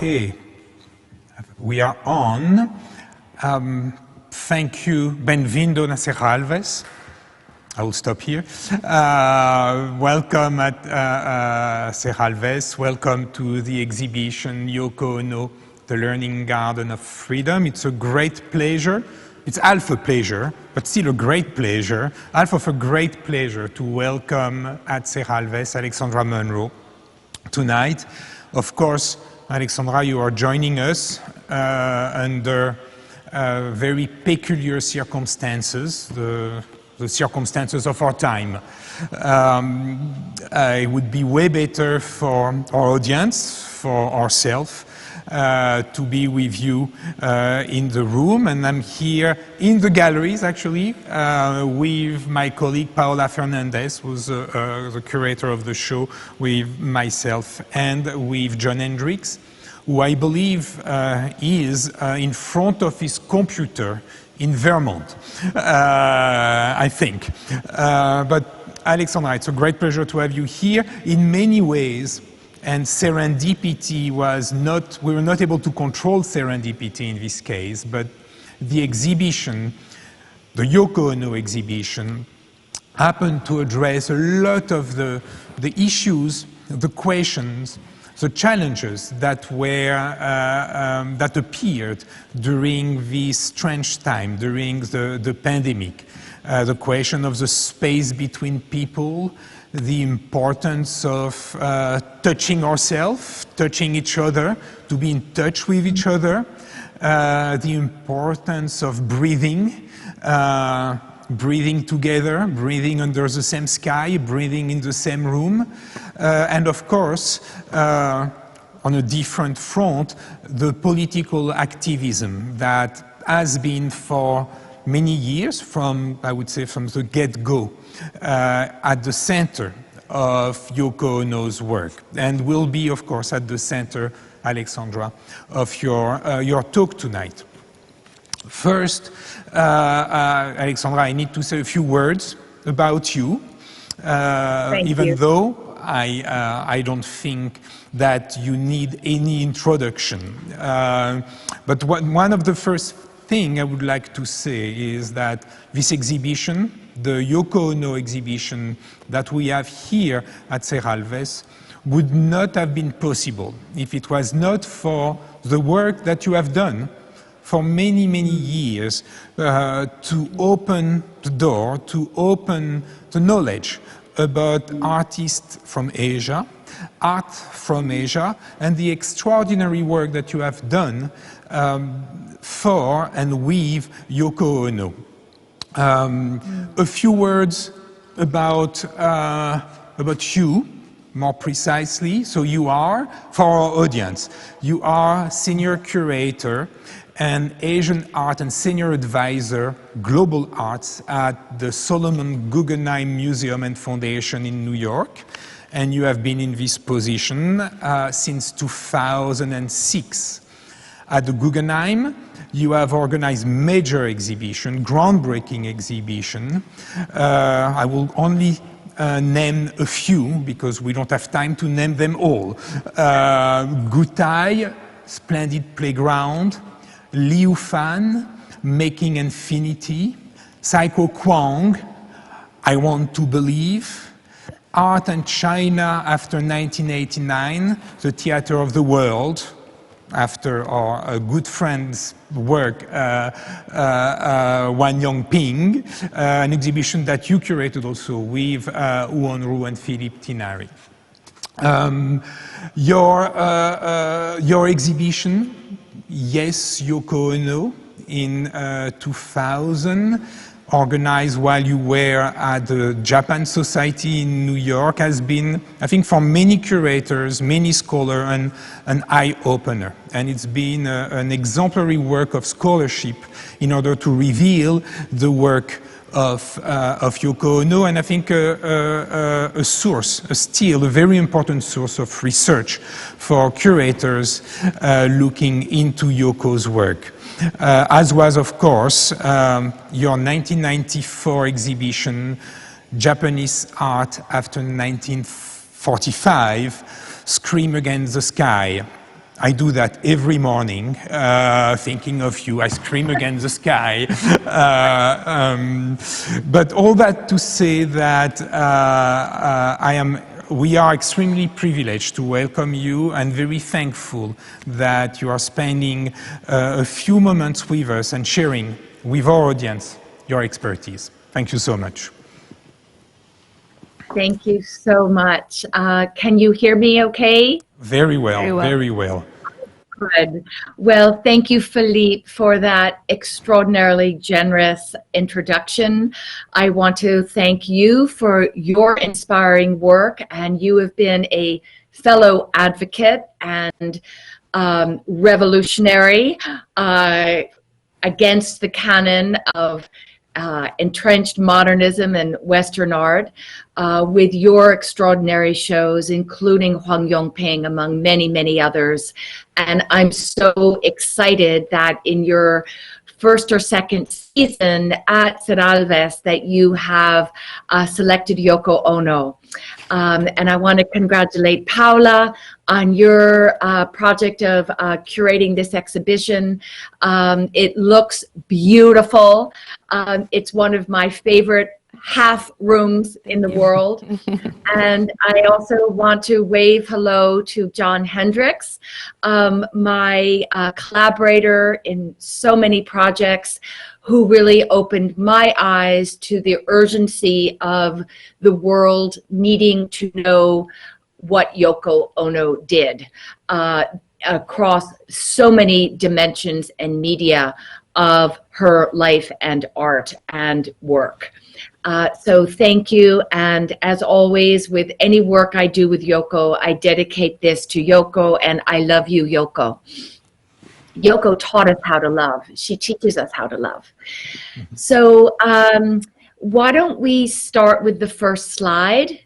Okay, we are on. Thank you, benvindo na Serra Alves. I will stop here. Welcome at Serra Alves. Welcome to the exhibition Yoko Ono, The Learning Garden of Freedom. It's a great pleasure. It's half a pleasure, but still a great pleasure, half of a great pleasure to welcome at Serra Alves Alexandra Munroe tonight. Of course, Alexandra, you are joining us under very peculiar circumstances, the circumstances of our time. It would be way better for our audience, for ourselves, to be with you in the room. And I'm here in the galleries, actually, with my colleague Paola Fernandez, who's the curator of the show, with myself and with John Hendricks, who I believe is in front of his computer in Vermont, I think. But Alexandra, it's a great pleasure to have you here. In many ways, and serendipity was not, we were not able to control serendipity in this case, but the exhibition, the Yoko Ono exhibition, happened to address a lot of the issues, the questions, the challenges that were, that appeared during this strange time, during the pandemic. The question of the space between people, the importance of touching ourselves, touching each other, to be in touch with each other, the importance of breathing, breathing together, breathing under the same sky, breathing in the same room, and of course, on a different front, the political activism that has been for many years, from, I would say, from the get-go, at the center of Yoko Ono's work, and will be, of course, at the center, Alexandra, of your talk tonight. First, Alexandra, I need to say a few words about you, even though I don't think that you need any introduction. But one of the first thing I would like to say is that this exhibition, the Yoko Ono exhibition that we have here at Serra Alves, would not have been possible if it was not for the work that you have done for many, many years to open the door, to open the knowledge about artists from Asia, art from Asia, and the extraordinary work that you have done for and with Yoko Ono. A few words about you, more precisely. So you are, for our audience, you are senior curator and Asian art and senior advisor, global arts at the Solomon Guggenheim Museum and Foundation in New York. And you have been in this position since 2006. At the Guggenheim, you have organized major exhibition, groundbreaking exhibition. I will only name a few because we don't have time to name them all. Gutai, Splendid Playground, Liu Fan, Making Infinity, Psycho Kwang, I Want to Believe, Art and China after 1989, The Theater of the World, after our good friend's work, Wan Yongping, an exhibition that you curated also with Uonru and Philippe Tinari. Your exhibition, Yes, Yoko Ono, in 2000, organized while you were at the Japan Society in New York, has been, I think, for many curators, many scholars, an eye-opener. And it's been an exemplary work of scholarship in order to reveal the work of Yoko Ono, and I think a source, a very important source of research for curators looking into Yoko's work. As was, of course, your 1994 exhibition, Japanese Art After 1945, Scream Against the Sky, I do that every morning, thinking of you. I scream against the sky. But all that to say that we are extremely privileged to welcome you and very thankful that you are spending a few moments with us and sharing with our audience your expertise. Thank you so much. Thank you so much. Can you hear me okay? Very well, very well. Good. Well, thank you, Philippe, for that extraordinarily generous introduction. I want to thank you for your inspiring work, and you have been a fellow advocate and revolutionary against the canon of entrenched modernism and Western art with your extraordinary shows, including Huang Yongping, among many, many others. And I'm so excited that in your first or second season at Cidades that you have selected Yoko Ono. And I want to congratulate Paula on your project of curating this exhibition. It looks beautiful. It's one of my favorite half rooms in the world. And I also want to wave hello to John Hendricks, my collaborator in so many projects, who really opened my eyes to the urgency of the world needing to know what Yoko Ono did across so many dimensions and media of her life and art and work. So thank you, and as always, with any work I do with Yoko, I dedicate this to Yoko, and I love you, Yoko. Yoko taught us how to love. She teaches us how to love. So why don't we start with the first slide?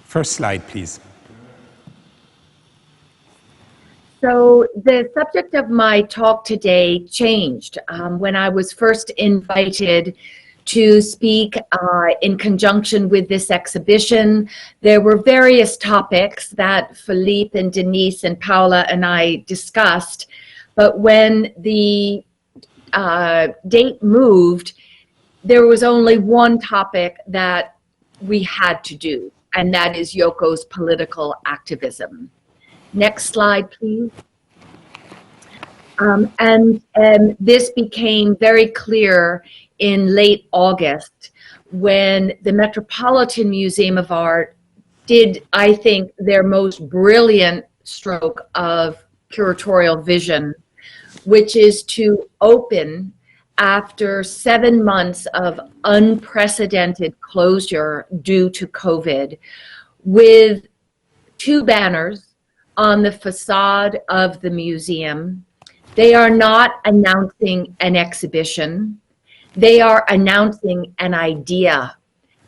First slide, please. So the subject of my talk today changed when I was first invited to speak in conjunction with this exhibition. There were various topics that Philippe and Denise and Paula and I discussed, but when the date moved, there was only one topic that we had to do, and that is Yoko's political activism. Next slide, please. And this became very clear in late August when the Metropolitan Museum of Art did, I think, their most brilliant stroke of curatorial vision, which is to open after 7 months of unprecedented closure due to COVID with 2 banners on the facade of the museum. They are not announcing an exhibition. They are announcing an idea.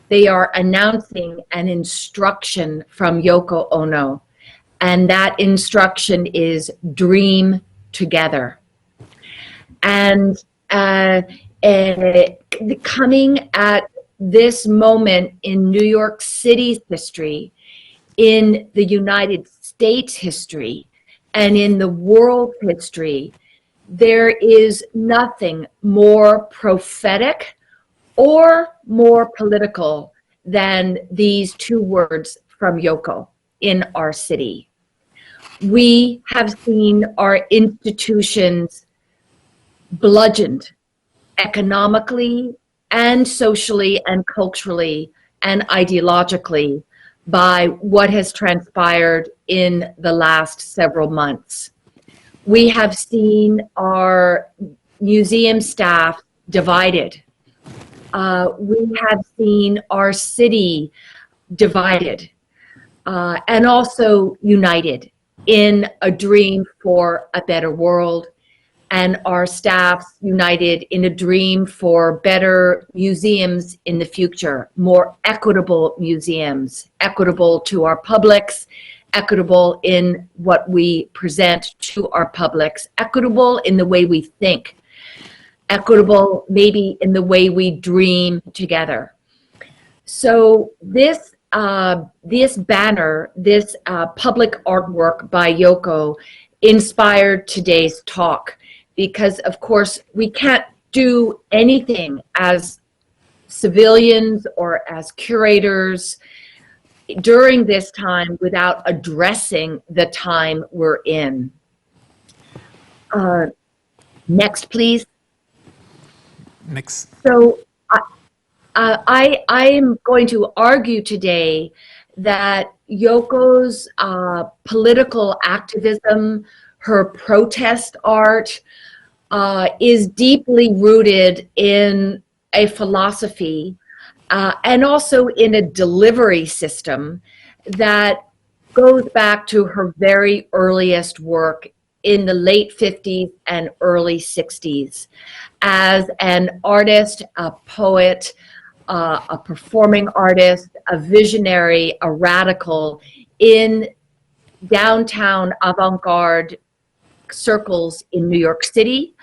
They are announcing an instruction from Yoko Ono. And that instruction is dream together. And coming at this moment in New York City's history, in the United States history, and in the world history, there is nothing more prophetic or more political than these 2 words from Yoko in our city. We have seen our institutions bludgeoned economically and socially and culturally and ideologically by what has transpired in the last several months. We have seen our museum staff divided. We have seen our city divided and also united in a dream for a better world, and our staff united in a dream for better museums in the future, more equitable museums, equitable to our publics, equitable in what we present to our publics, equitable in the way we think, equitable maybe in the way we dream together. So this this banner, this public artwork by Yoko inspired today's talk, because of course we can't do anything as civilians or as curators during this time without addressing the time we're in. Next, please. Next. So I am going to argue today that Yoko's political activism, her protest art, is deeply rooted in a philosophy and also in a delivery system that goes back to her very earliest work in the late 50s and early 60s as an artist, a poet, a performing artist, a visionary, a radical in downtown avant-garde circles in New York City,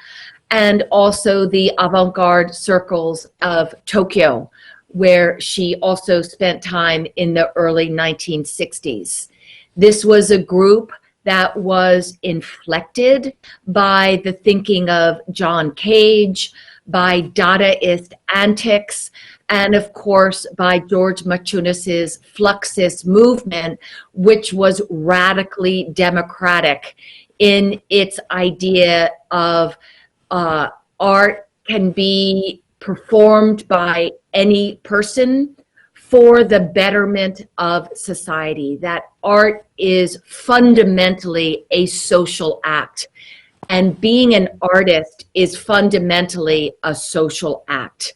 and also the avant-garde circles of Tokyo, where she also spent time in the early 1960s. This was a group that was inflected by the thinking of John Cage, by Dadaist antics, and of course by George Maciunas' Fluxus movement, which was radically democratic in its idea of art can be performed by any person for the betterment of society, that art is fundamentally a social act. And being an artist is fundamentally a social act.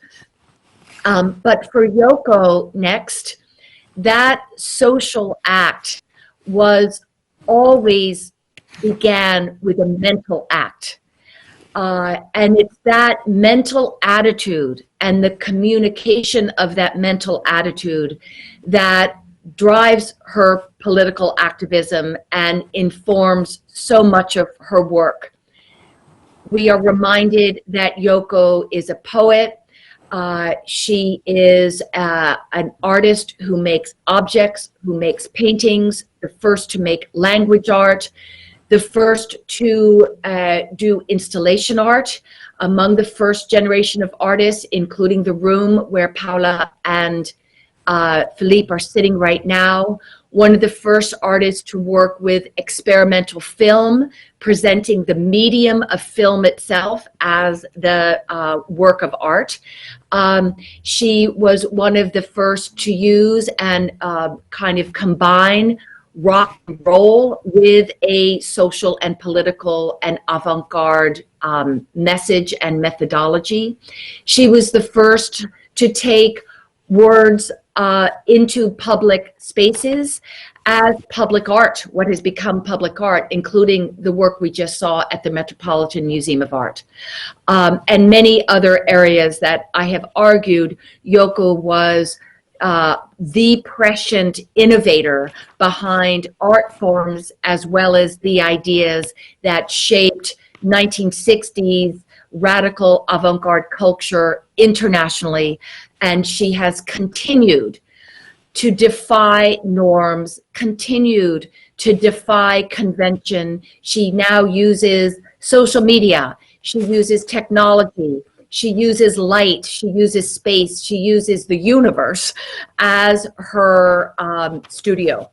But for Yoko, next, that social act was always began with a mental act. And it's that mental attitude and the communication of that mental attitude that drives her political activism and informs so much of her work. We are reminded that Yoko is a poet. She is an artist who makes objects, who makes paintings, the first to make language art, the first to do installation art, among the first generation of artists, including the room where Paula and Philippe are sitting right now. One of the first artists to work with experimental film, presenting the medium of film itself as the work of art. She was one of the first to use and kind of combine rock and roll with a social and political and avant-garde message and methodology. She was the first to take words into public spaces as public art, what has become public art, including the work we just saw at the Metropolitan Museum of Art, and many other areas that I have argued Yoko was the prescient innovator behind art forms, as well as the ideas that shaped 1960s radical avant-garde culture internationally. And she has continued to defy norms, continued to defy convention. She now uses social media. She uses technology. She uses light, she uses space, she uses the universe as her studio.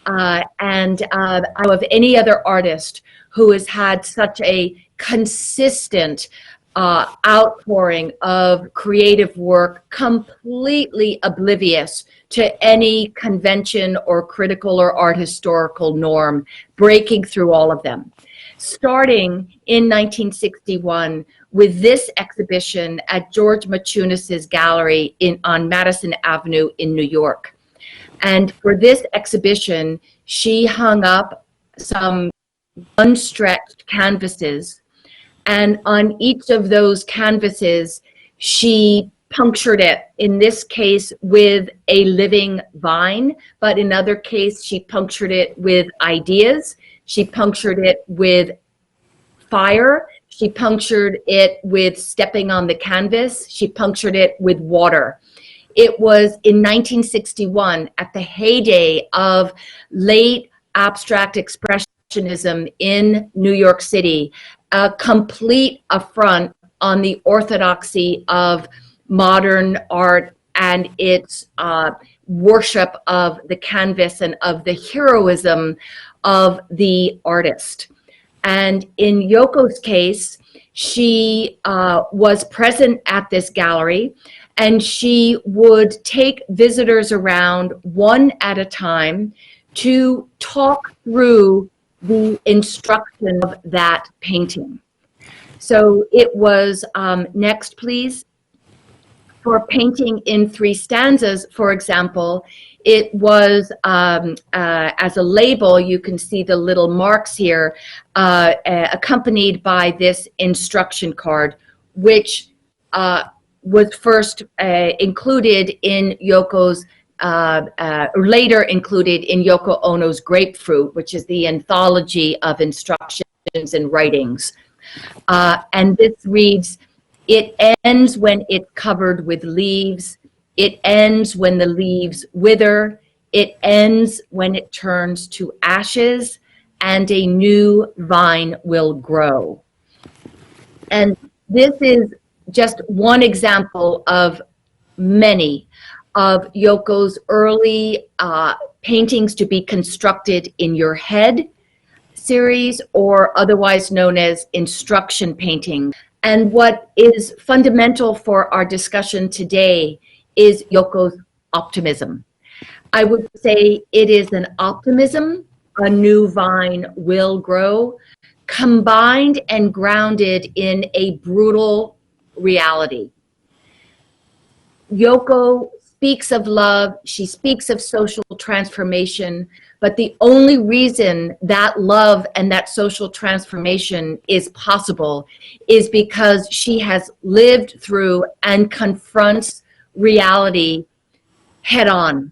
And I know of any other artist who has had such a consistent outpouring of creative work, completely oblivious to any convention or critical or art historical norm, breaking through all of them. Starting in 1961 with this exhibition at George Maciunas' gallery on Madison Avenue in New York. And for this exhibition, she hung up some unstretched canvases, and on each of those canvases, she punctured it, in this case with a living vine, but in other case, she punctured it with ideas. She punctured it with fire. She punctured it with stepping on the canvas. She punctured it with water. It was in 1961, at the heyday of late abstract expressionism in New York City, a complete affront on the orthodoxy of modern art and its worship of the canvas and of the heroism of the artist. And in Yoko's case, she was present at this gallery, and she would take visitors around one at a time to talk through the instruction of that painting. So it was, next please, for painting in 3 stanzas, for example, it was as a label, you can see the little marks here, accompanied by this instruction card, which was first included in Yoko's, later included in Yoko Ono's Grapefruit, which is the anthology of instructions and writings. And this reads, "It ends when it's covered with leaves. It ends when the leaves wither. It ends when it turns to ashes, and a new vine will grow." And this is just one example of many of Yoko's early paintings to be constructed in your head series, or otherwise known as instruction painting. And what is fundamental for our discussion today is Yoko's optimism. I would say it is an optimism, a new vine will grow, combined and grounded in a brutal reality. Yoko speaks of love, she speaks of social transformation, but the only reason that love and that social transformation is possible is because she has lived through and confronts reality head on,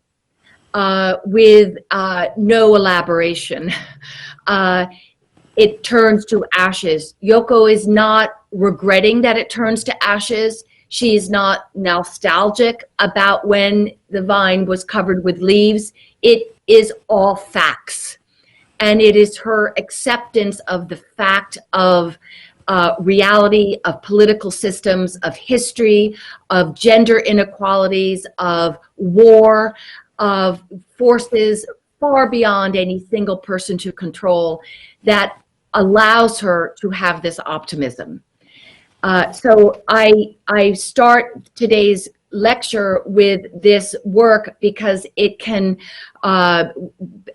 with no elaboration. It turns to ashes. Yoko is not regretting that it turns to ashes. She is not nostalgic about when the vine was covered with leaves. It is all facts. And it is her acceptance of the fact of reality, of political systems, of history, of gender inequalities, of war, of forces far beyond any single person to control, that allows her to have this optimism. So I start today's lecture with this work because it can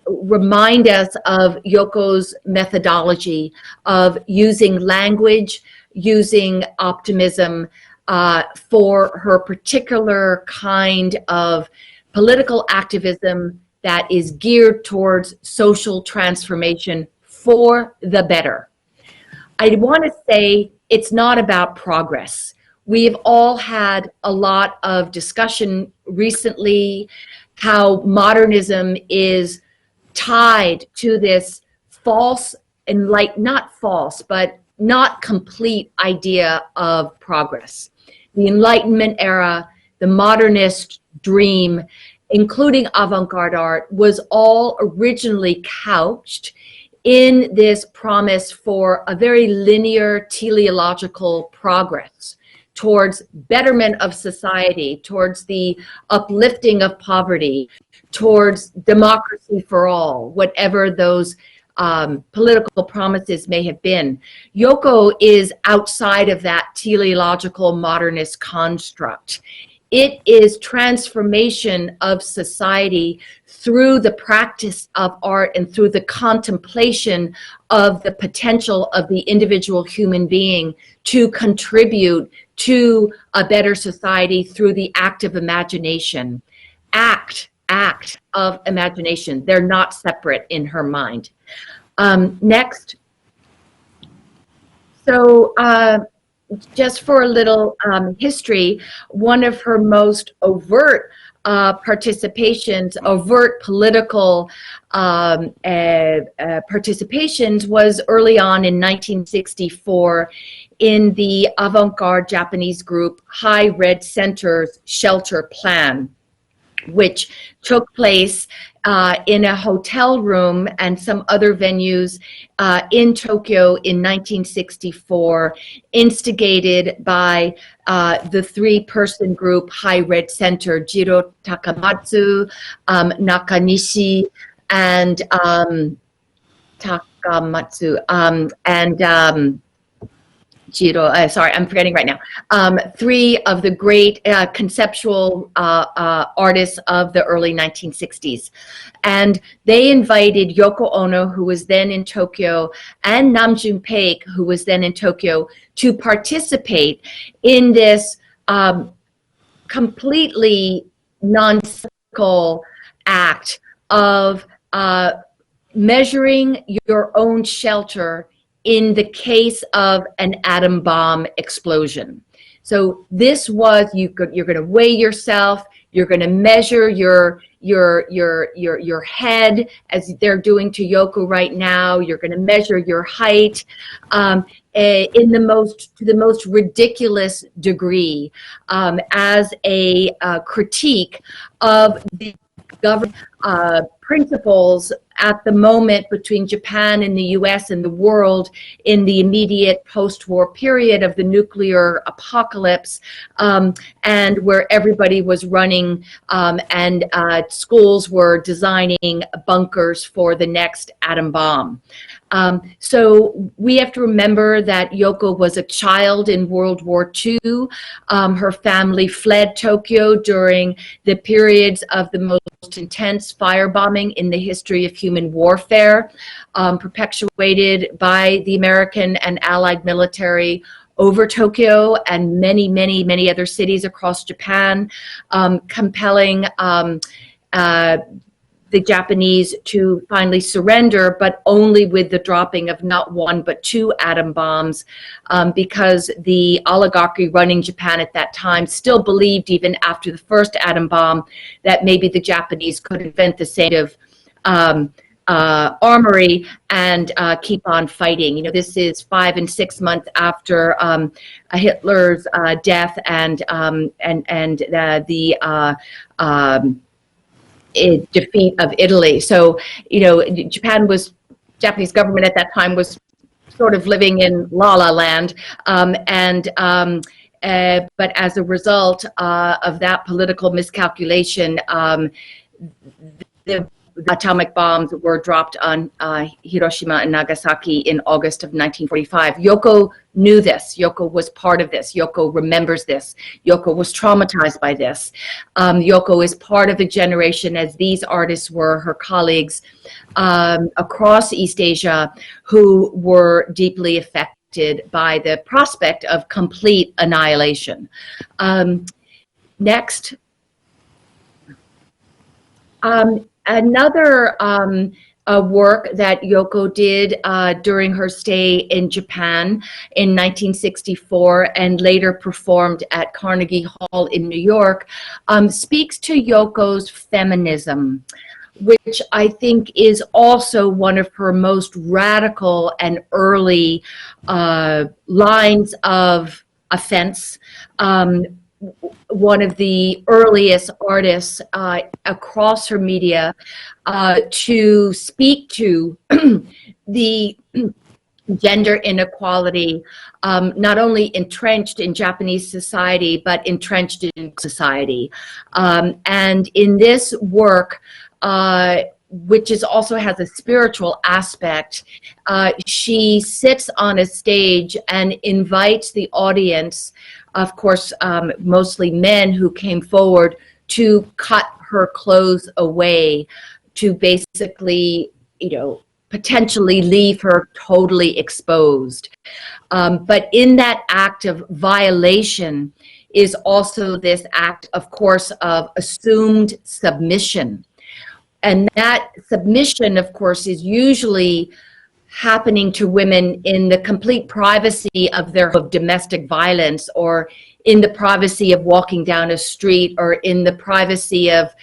remind us of Yoko's methodology of using language, using optimism for her particular kind of political activism that is geared towards social transformation for the better. I want to say it's not about progress. We've all had a lot of discussion recently how modernism is tied to this false and not false, but not complete idea of progress. The Enlightenment era, the modernist dream, including avant-garde art, was all originally couched in this promise for a very linear teleological progress towards betterment of society, towards the uplifting of poverty, towards democracy for all, whatever those political promises may have been. Yoko is outside of that teleological modernist construct. It is transformation of society through the practice of art and through the contemplation of the potential of the individual human being to contribute to a better society through the act of imagination. Act of imagination. They're not separate in her mind. Next. So, just for a little history, one of her most overt participations, overt political participations, was early on in 1964 in the avant-garde Japanese group High Red Center's Shelter Plan, which took place in a hotel room and some other venues in Tokyo in 1964, instigated by the three-person group High Red Center, Jiro Takamatsu, Nakanishi, and Jiro, sorry, I'm forgetting right now. Three of the great conceptual artists of the early 1960s. And they invited Yoko Ono, who was then in Tokyo, and Namjoon Paik, who was then in Tokyo, to participate in this completely nonsensical act of measuring your own shelter in the case of an atom bomb explosion. So this was, you're going to weigh yourself, you're going to measure your head, as they're doing to Yoko right now. You're going to measure your height to the most ridiculous degree, as a critique of the government principles at the moment between Japan and the US and the world in the immediate post-war period of the nuclear apocalypse, and where everybody was running and schools were designing bunkers for the next atom bomb. So we have to remember that Yoko was a child in World War II. Her family fled Tokyo during the periods of the most intense firebombing in the history of human warfare, perpetuated by the American and Allied military over Tokyo and many, many, many other cities across Japan, compelling the Japanese to finally surrender, but only with the dropping of not one but two atom bombs, because the oligarchy running Japan at that time still believed, even after the first atom bomb, that maybe the Japanese could invent the same of armory and keep on fighting. You know, this is 5 and 6 months after Hitler's death and the defeat of Italy. So, you know, Japanese government at that time was sort of living in La La Land, but as a result of that political miscalculation, the atomic bombs were dropped on Hiroshima and Nagasaki in August of 1945. Yoko knew this. Yoko was part of this. Yoko remembers this. Yoko was traumatized by this. Yoko is part of a generation, as these artists were, her colleagues across East Asia, who were deeply affected by the prospect of complete annihilation. Next. Another work that Yoko did during her stay in Japan in 1964 and later performed at Carnegie Hall in New York speaks to Yoko's feminism, which I think is also one of her most radical and early lines of offense. One of the earliest artists across her media to speak to the gender inequality, not very entrenched in Japanese society, but entrenched in society. And in this work, which also has a spiritual aspect, she sits on a stage and invites the audience, of course, mostly men who came forward, to cut her clothes away, to basically, you know, potentially leave her totally exposed. But in that act of violation is also this act, of course, of assumed submission. And that submission, of course, is usually happening to women in the complete privacy of their domestic violence, or in the privacy of walking down a street, or in the privacy of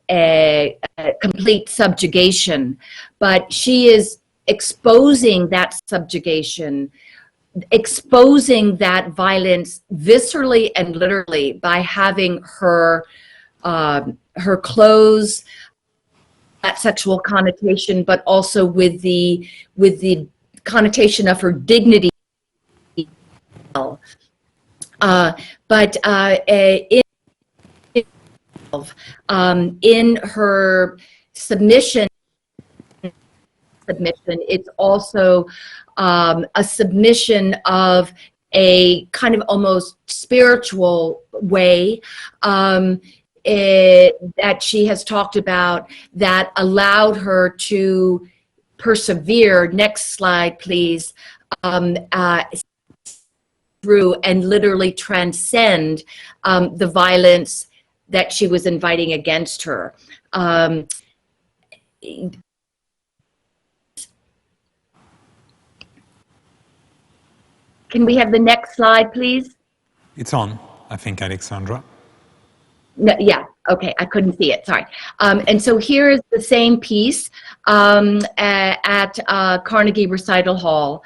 a complete subjugation. But she is exposing that subjugation, exposing that violence viscerally and literally by having her clothes, that sexual connotation, but also with the connotation of her dignity. In her submission, it's also a submission of a kind of almost spiritual way that she has talked about, that allowed her to persevere. Next slide, please. Through and literally transcend the violence that she was inviting against her. Can we have the next slide, please? It's on, I think, Alexandra. No, yeah, okay, I couldn't see it, sorry. And so here is the same piece at Carnegie Recital Hall,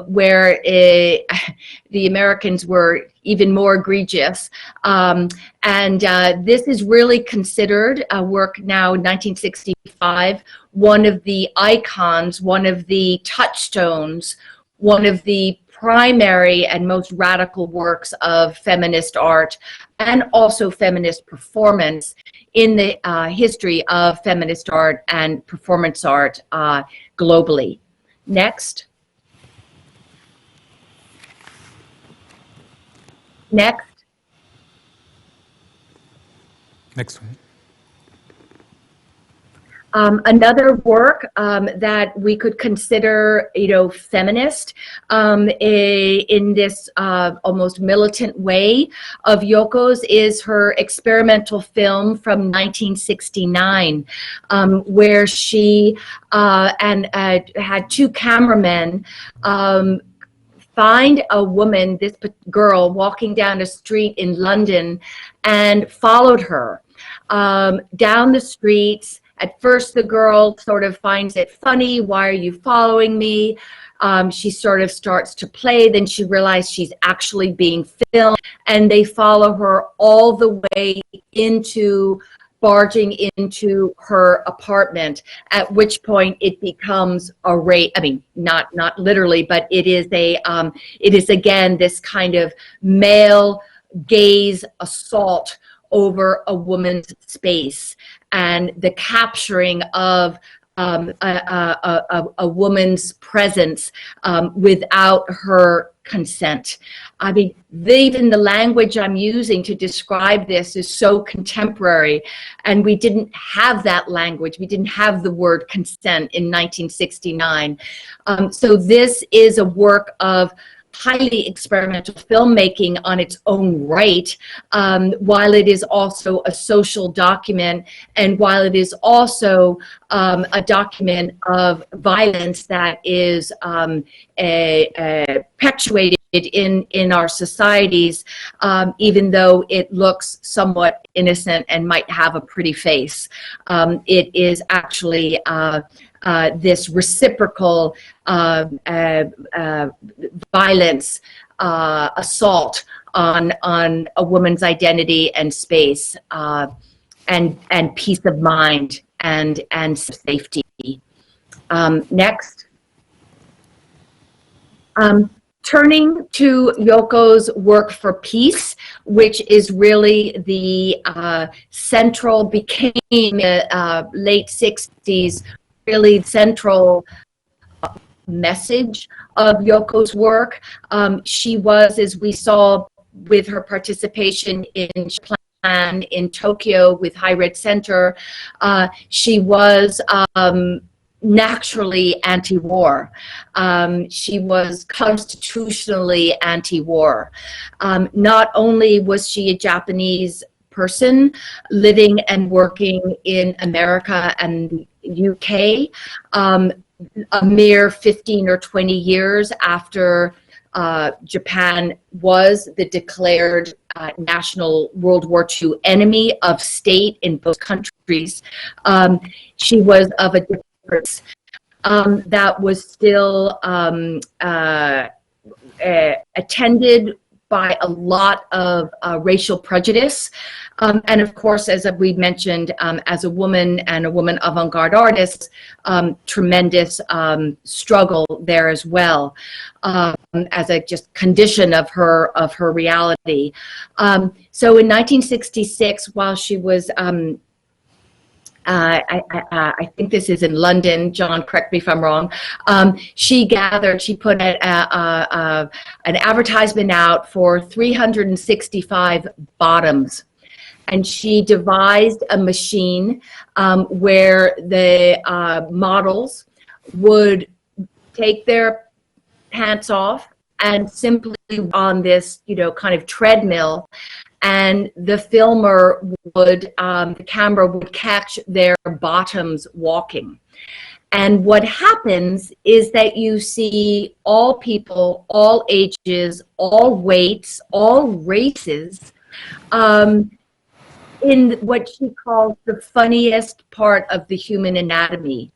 where the Americans were even more egregious. This is really considered a work now, 1965, one of the icons, one of the touchstones, one of the primary and most radical works of feminist art and also feminist performance in the history of feminist art and performance art globally. Next. Next. Next one. Another work that we could consider, feminist in this almost militant way of Yoko's is her experimental film from 1969, where she had two cameramen find a woman, this girl, walking down a street in London, and followed her down the streets. At first, the girl sort of finds it funny. Why are you following me? She sort of starts to play. Then she realizes she's actually being filmed, and they follow her all the way into barging into her apartment, at which point it becomes a rape. I mean, not literally, but it is again this kind of male gaze assault over a woman's space, and the capturing of a woman's presence without her consent. I mean, even the language I'm using to describe this is so contemporary, and we didn't have that language. We didn't have the word consent in 1969. So this is a work of highly experimental filmmaking on its own right, while it is also a social document, and while it is also a document of violence that is perpetuated in our societies, even though it looks somewhat innocent and might have a pretty face. It is actually this reciprocal violence, assault on a woman's identity and space, and peace of mind and safety. Next. Turning to Yoko's work for peace, which is really the became late 60s, really central message of Yoko's work. She was, as we saw with her participation in Japan, in Tokyo with High Red Center, she was naturally anti-war. She was constitutionally anti-war. Not only was she a Japanese person living and working in America and the UK, a mere 15 or 20 years after Japan was the declared national World War II enemy of state in both countries. She was of a difference that was still attended by a lot of racial prejudice. And of course, as we mentioned, as a woman and a woman avant-garde artist, tremendous struggle there as well, as a just condition of her reality. So in 1966, while she was I think this is in London, John, correct me if I'm wrong, she put an advertisement out for 365 bottoms. And she devised a machine where the models would take their pants off and simply on this, kind of treadmill, and the filmer would, the camera would catch their bottoms walking. And what happens is that you see all people, all ages, all weights, all races, in what she calls the funniest part of the human anatomy.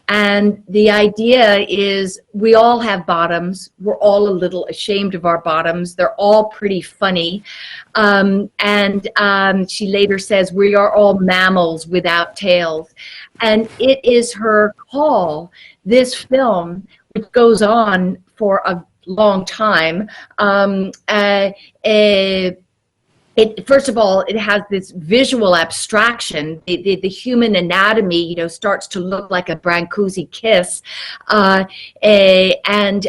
And the idea is we all have bottoms. We're all a little ashamed of our bottoms. They're all pretty funny. And she later says, we are all mammals without tails. And it is her call, this film, which goes on for a long time, first of all, it has this visual abstraction. The human anatomy, starts to look like a Brancusi kiss, and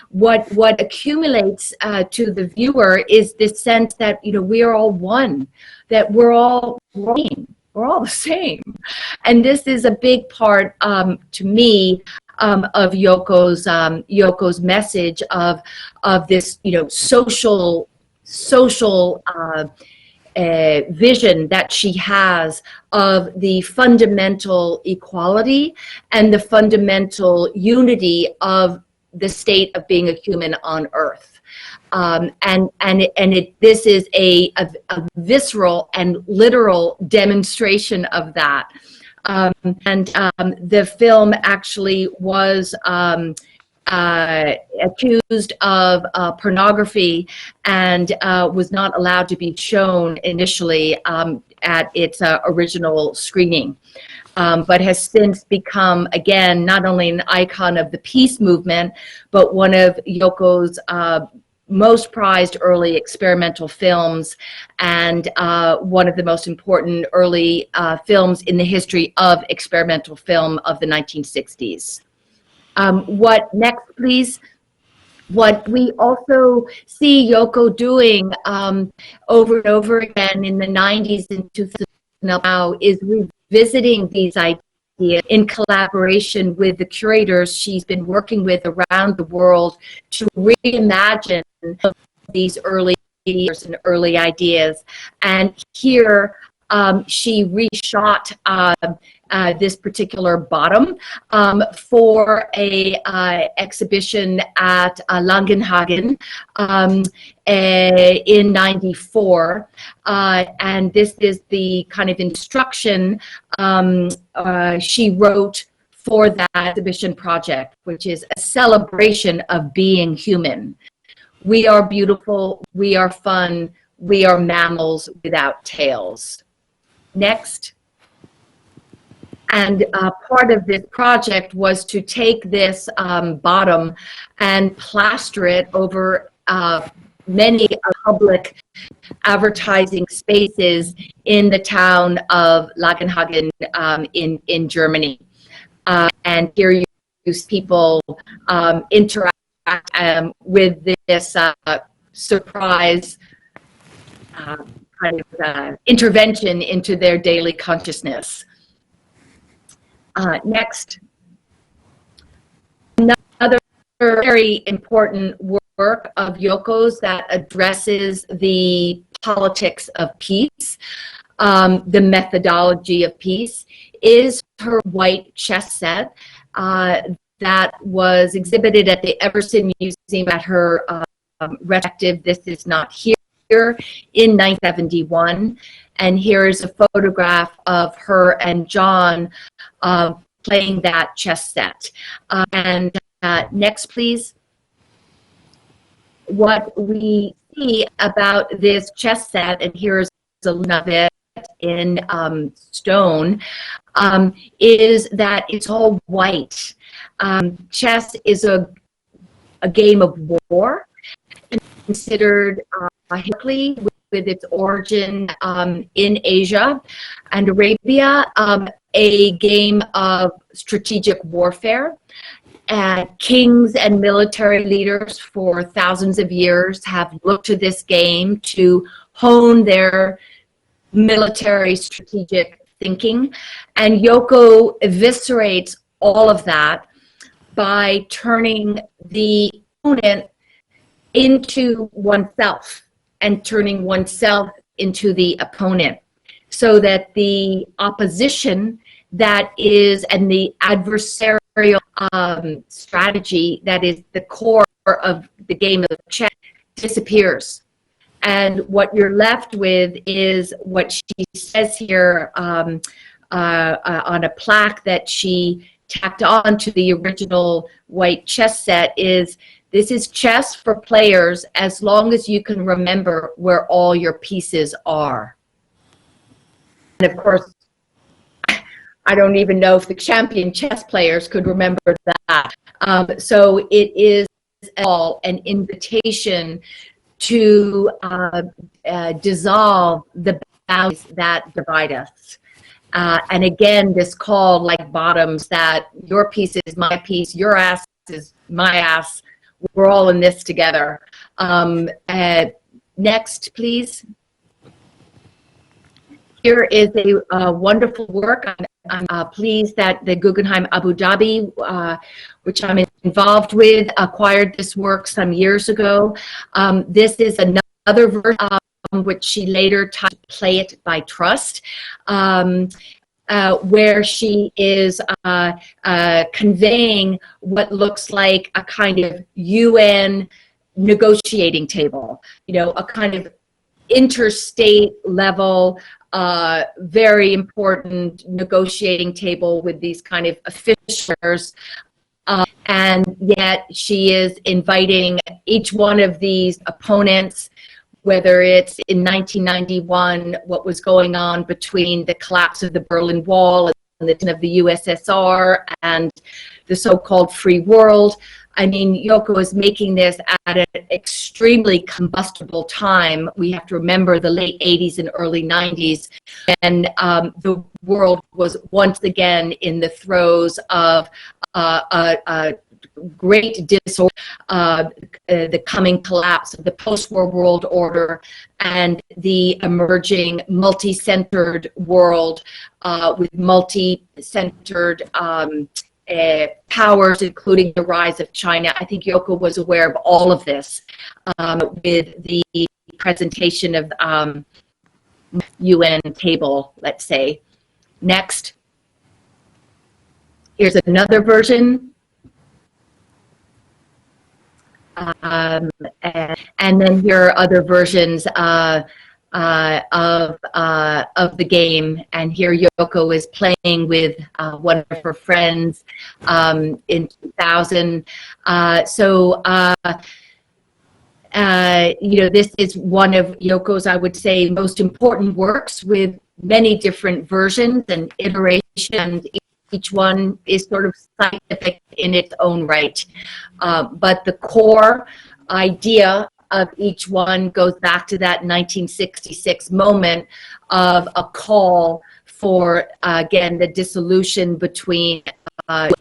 what accumulates to the viewer is this sense that we are all one, that we're all one. We're all the same, and this is a big part to me of Yoko's message of this social vision that she has of the fundamental equality and the fundamental unity of the state of being a human on Earth. This is a visceral and literal demonstration of that. The film actually was accused of pornography and was not allowed to be shown initially at its original screening, but has since become, again, not only an icon of the peace movement, but one of Yoko's most prized early experimental films, and one of the most important early films in the history of experimental film of the 1960s. What next, please? What we also see Yoko doing over and over again in the 90s and 2000 now is revisiting these ideas in collaboration with the curators she's been working with around the world to reimagine these early years and early ideas. And here she reshot this particular bottom for a exhibition at Langenhagen in '94, and this is the kind of instruction she wrote for that exhibition project, which is a celebration of being human. We are beautiful, we are fun, we are mammals without tails. Next. And part of this project was to take this bottom and plaster it over many public advertising spaces in the town of Langenhagen in Germany. And here you see people interact with this surprise kind of intervention into their daily consciousness. Next. Another very important work of Yoko's that addresses the politics of peace, the methodology of peace, is her white chess set that was exhibited at the Everson Museum at her retrospective This Is Not Here in 1971. And here is a photograph of her and John playing that chess set. Next, please. What we see about this chess set, and here's a look of it in stone, is that it's all white. Chess is a game of war, and considered historically with its origin in Asia and Arabia, a game of strategic warfare. Kings and military leaders for thousands of years have looked to this game to hone their military strategic thinking. And Yoko eviscerates all of that by turning the opponent into oneself and turning oneself into the opponent, so that the opposition that is, and the adversarial strategy that is the core of the game of chess disappears. And what you're left with is what she says here on a plaque that she tacked on to the original white chess set is, "This is chess for players as long as you can remember where all your pieces are." And of course, I don't even know if the champion chess players could remember that. So it is all an invitation to dissolve the boundaries that divide us. And again, this call, like Bottoms, that your piece is my piece, your ass is my ass, we're all in this together. Next, please. Here is a wonderful work. I'm pleased that the Guggenheim Abu Dhabi, which I'm involved with, acquired this work some years ago. This is another version which she later taught Play It by Trust, where she is conveying what looks like a kind of UN negotiating table, you know, a kind of interstate level, very important negotiating table with these kind of officials, and yet she is inviting each one of these opponents, whether it's in 1991, what was going on between the collapse of the Berlin Wall and the of the USSR and the so-called free world. I mean, Yoko is making this at an extremely combustible time. We have to remember the late 80s and early 90s, and the world was once again in the throes of a great disorder, the coming collapse of the post-war world order and the emerging multi-centered world with multi-centered powers, including the rise of China. I think Yoko was aware of all of this with the presentation of UN table, let's say. Next. Here's another version. And then here are other versions of the game, and here Yoko is playing with one of her friends in 2000. You know, this is one of Yoko's, I would say, most important works, with many different versions and iterations. Each one is sort of scientific in its own right, but the core idea of each one goes back to that 1966 moment of a call for, again, the dissolution between and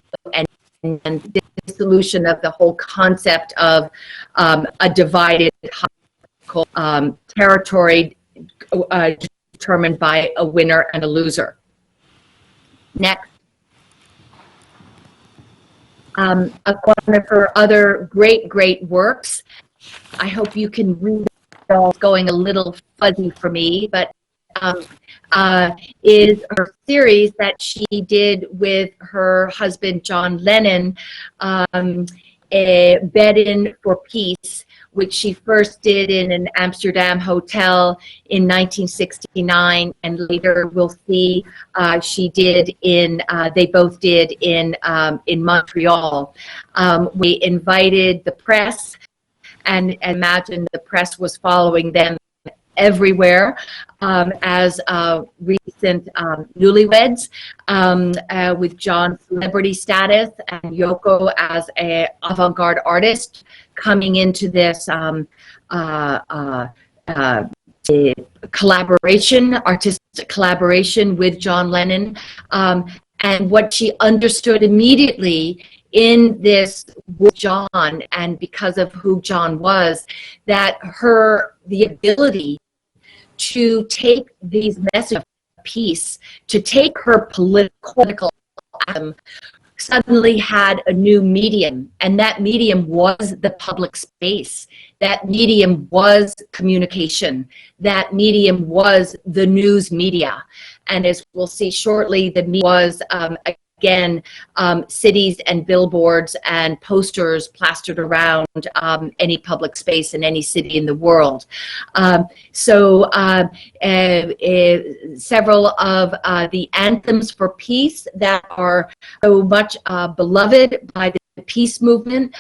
dissolution of the whole concept of a divided territory determined by a winner and a loser. Next. One of her other great works, I hope you can read all going a little fuzzy for me, but is her series that she did with her husband, John Lennon, a Bed In for Peace, which she first did in an Amsterdam hotel in 1969, and later we'll see she did in, they both did in Montreal. We invited the press, and imagine the press was following them everywhere as recent newlyweds with John's celebrity status and Yoko as an avant-garde artist coming into this collaboration, artistic collaboration with John Lennon. And what she understood immediately in this with John, and because of who John was, that the ability to take these messages of peace, to take her political atom, suddenly had a new medium, and that medium was the public space. That medium was communication. That medium was the news media. And as we'll see shortly, the medium was, again, cities and billboards and posters plastered around any public space in any city in the world. Several of the anthems for peace that are so much beloved by the peace movement,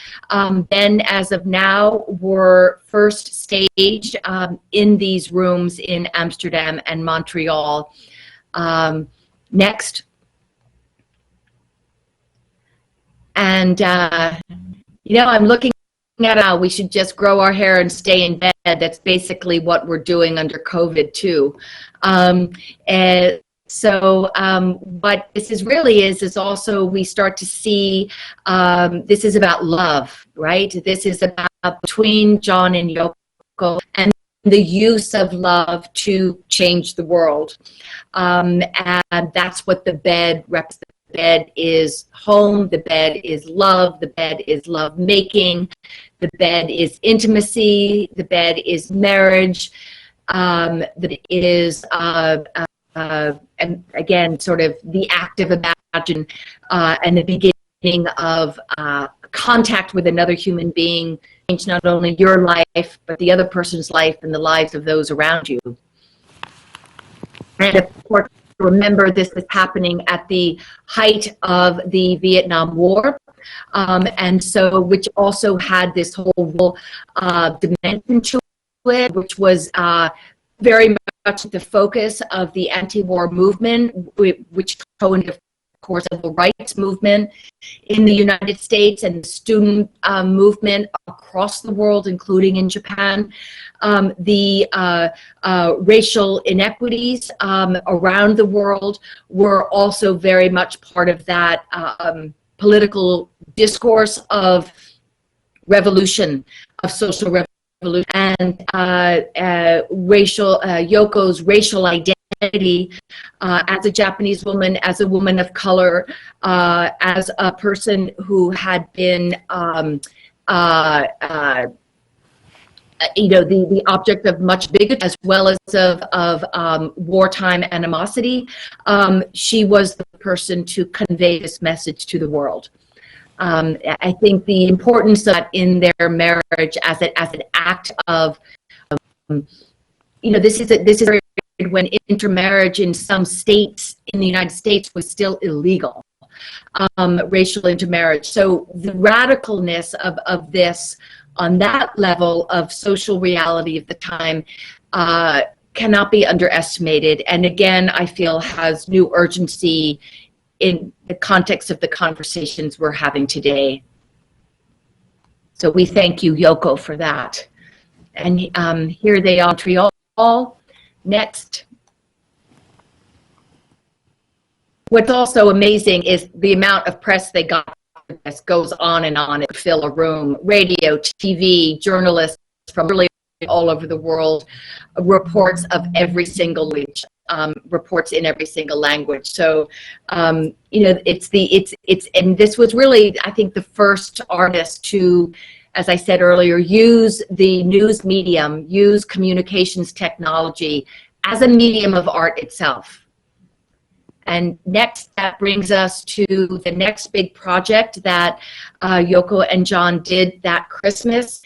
then as of now, were first staged in these rooms in Amsterdam and Montreal. Next. And, I'm looking at how we should just grow our hair and stay in bed. That's basically what we're doing under COVID too. What this is really is also we start to see, this is about love, right? This is about between John and Yoko and the use of love to change the world. And that's what the bed represents. The bed is home, the bed is love, the bed is love making, the bed is intimacy, the bed is marriage, the bed is, and again, sort of the act of imagine and the beginning of contact with another human being, change not only your life, but the other person's life and the lives of those around you. And of course, remember, this is happening at the height of the Vietnam War, and so which also had this whole dimension to it, which was very much the focus of the anti-war movement, which coined, of course, the civil rights movement in the United States and the student movement across the world, including in Japan. The racial inequities around the world were also very much part of that political discourse of revolution, of social revolution, and Yoko's racial identity as a Japanese woman, as a woman of color, as a person who had been the object of much bigotry as well as of wartime animosity. She was the person to convey this message to the world. I think the importance of that in their marriage as an act of, this is when intermarriage in some states in the United States was still illegal, racial intermarriage. So the radicalness of this on that level of social reality of the time cannot be underestimated. And again, I feel has new urgency in the context of the conversations we're having today. So we thank you, Yoko, for that. And here they are, Montreal. Next. What's also amazing is the amount of press they got. This goes on and on. It fill a room. Radio, TV, journalists from really all over the world, reports of every single language, reports in every single language. So, and this was really, I think, the first artist to as I said earlier, use the news medium, use communications technology as a medium of art itself. And next, that brings us to the next big project that Yoko and John did that Christmas.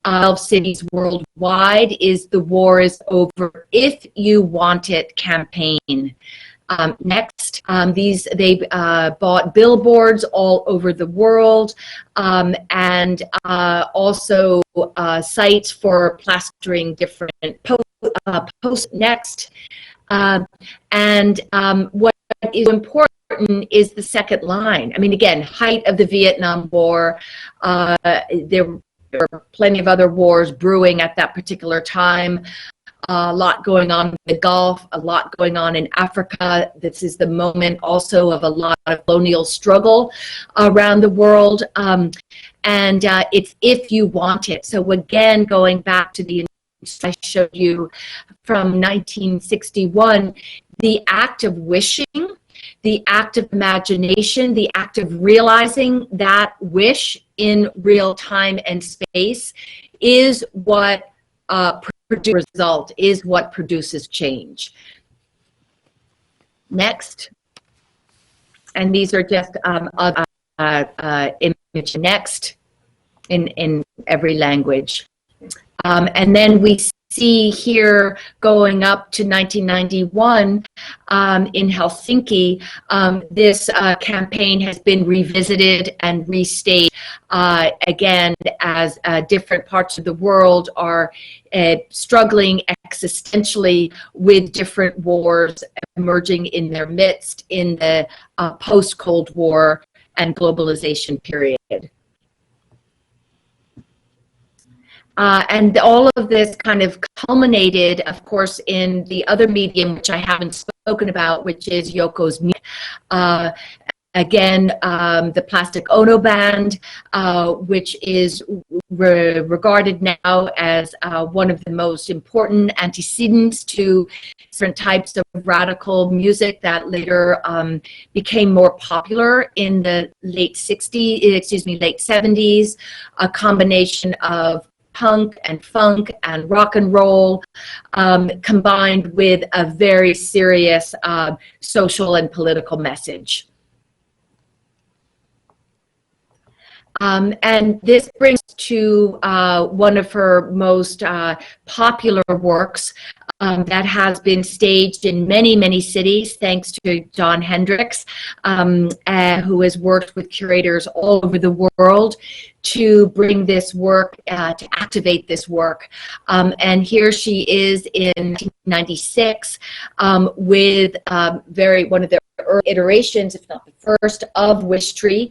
12 cities worldwide is The War Is Over If You Want It campaign. Next, they bought billboards all over the world, and also sites for plastering different posts. Next, and what is important is the second line. I mean, again, height of the Vietnam War. There were plenty of other wars brewing at that particular time. A lot going on in the Gulf, a lot going on in Africa. This is the moment also of a lot of colonial struggle around the world. And it's if you want it. So again, going back to the I showed you from 1961, the act of wishing, the act of imagination, the act of realizing that wish in real time and space is what result is what produces change. Next, and these are just image next in every language. And then we see here going up to 1991 in Helsinki, this campaign has been revisited and restaged again as different parts of the world are struggling existentially with different wars emerging in their midst in the post-Cold War and globalization period. And all of this kind of culminated, of course, in the other medium, which I haven't spoken about, which is Yoko's music. Again, the Plastic Ono Band, which is regarded now as one of the most important antecedents to different types of radical music that later became more popular in the late 70s, a combination of punk and funk and rock and roll, combined with a very serious social and political message. And this brings to one of her most popular works that has been staged in many, many cities, thanks to John Hendricks, who has worked with curators all over the world to bring this work, to activate this work. And here she is in 1996 with one of the early iterations, if not the first, of Wish Tree,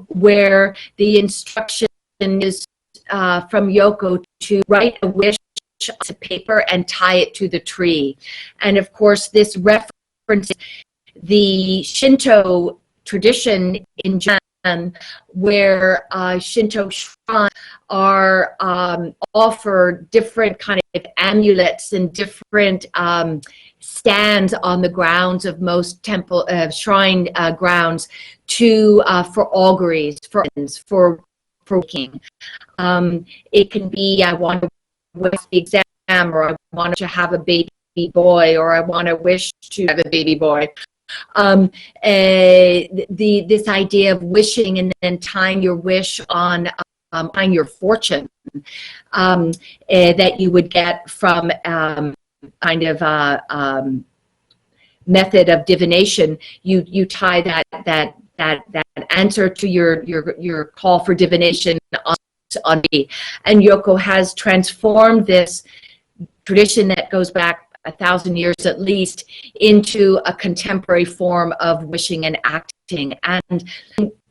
where the instruction is from Yoko to write a wish to paper and tie it to the tree. And of course, this references the Shinto tradition in Japan, where Shinto shrines are offered different kind of amulets and different stands on the grounds of most temple shrine grounds to for auguries, for working. It can be I want to wish the exam, or I want to have a baby boy, or I want to wish to have a baby boy. This idea of wishing and then tying your wish on your fortune that you would get from kind of method of divination. You tie that answer to your call for divination on me. And Yoko has transformed this tradition that goes back 1,000 years at least into a contemporary form of wishing and acting, and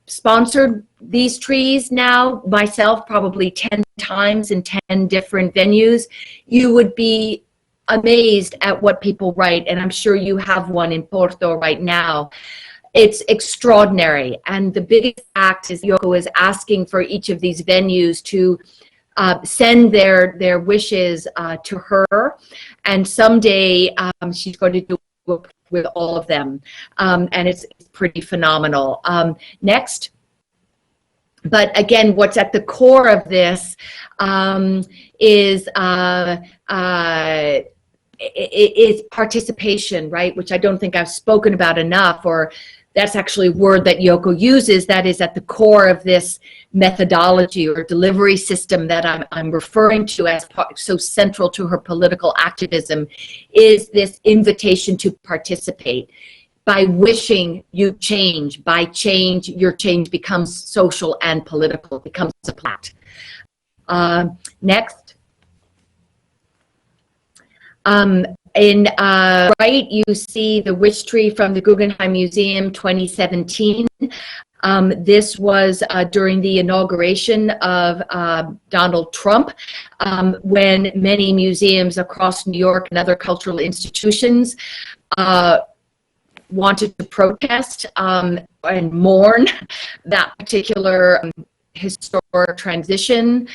sponsored these trees now myself probably 10 times in 10 different venues. You would be amazed at what people write, and I'm sure you have one in Porto right now. It's extraordinary, and the biggest act is Yoko is asking for each of these venues to send their wishes to her, and someday she's going to do it with all of them, and it's pretty phenomenal. Next, But again, what's at the core of this is participation, right? Which I don't think I've spoken about enough, or that's actually a word that Yoko uses that is at the core of this methodology or delivery system that I'm referring to as so central to her political activism, is this invitation to participate. By wishing, you change. By change, your change becomes social and political, becomes a plat. Next. In right, you see the wish tree from the Guggenheim Museum 2017. This was during the inauguration of Donald Trump, when many museums across New York and other cultural institutions wanted to protest and mourn that particular historic transition,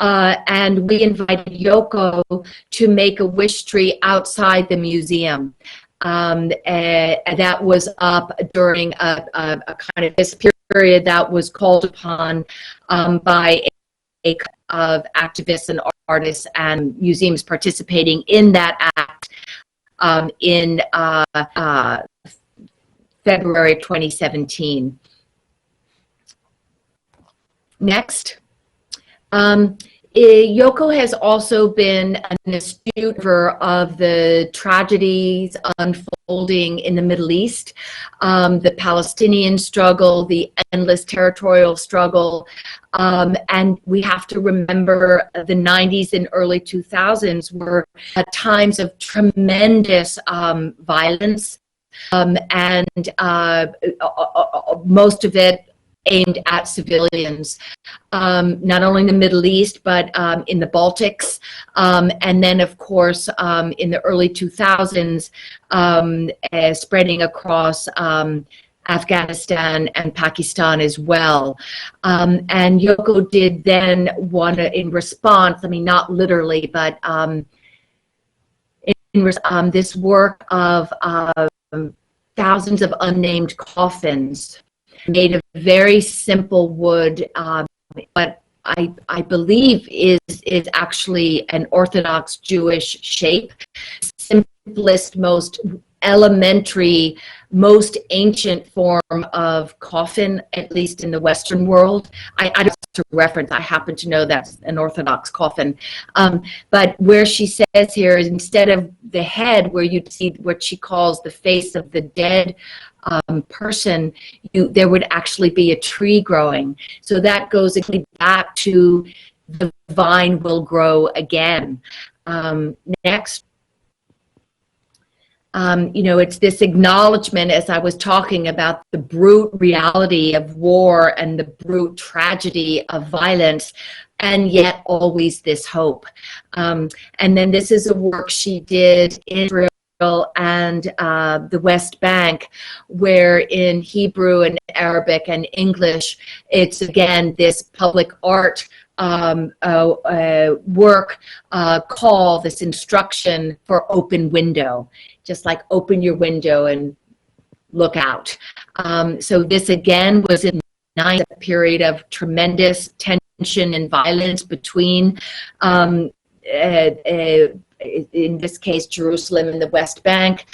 and we invited Yoko to make a wish tree outside the museum. That was up during a kind of this period that was called upon by a of activists and artists and museums participating in that act in February 2017. Next. Yoko has also been an astute observer of the tragedies unfolding in the Middle East, the Palestinian struggle, the endless territorial struggle, and we have to remember the 90s and early 2000s were times of tremendous violence, and most of it aimed at civilians, not only in the Middle East, but in the Baltics, and then, of course, in the early 2000s, spreading across Afghanistan and Pakistan as well. And Yoko did then want to, in response, I mean, not literally, but in this work of thousands of unnamed coffins made of very simple wood, but I believe is actually an Orthodox Jewish shape, simplest, most elementary, most ancient form of coffin, at least in the Western world. I don't have to reference, I happen to know that's an Orthodox coffin. But where she says here is instead of the head, where you'd see what she calls the face of the dead person, there would actually be a tree growing. So that goes exactly back to the vine will grow again. Next. You know, it's this acknowledgement, as I was talking about, the brute reality of war and the brute tragedy of violence, and yet always this hope. And then this is a work she did in Israel and the West Bank, where in Hebrew and Arabic and English, it's again this public art work call, this instruction for open window, just like open your window and look out. So this again was in a period of tremendous tension and violence between in this case, Jerusalem and the West Bank.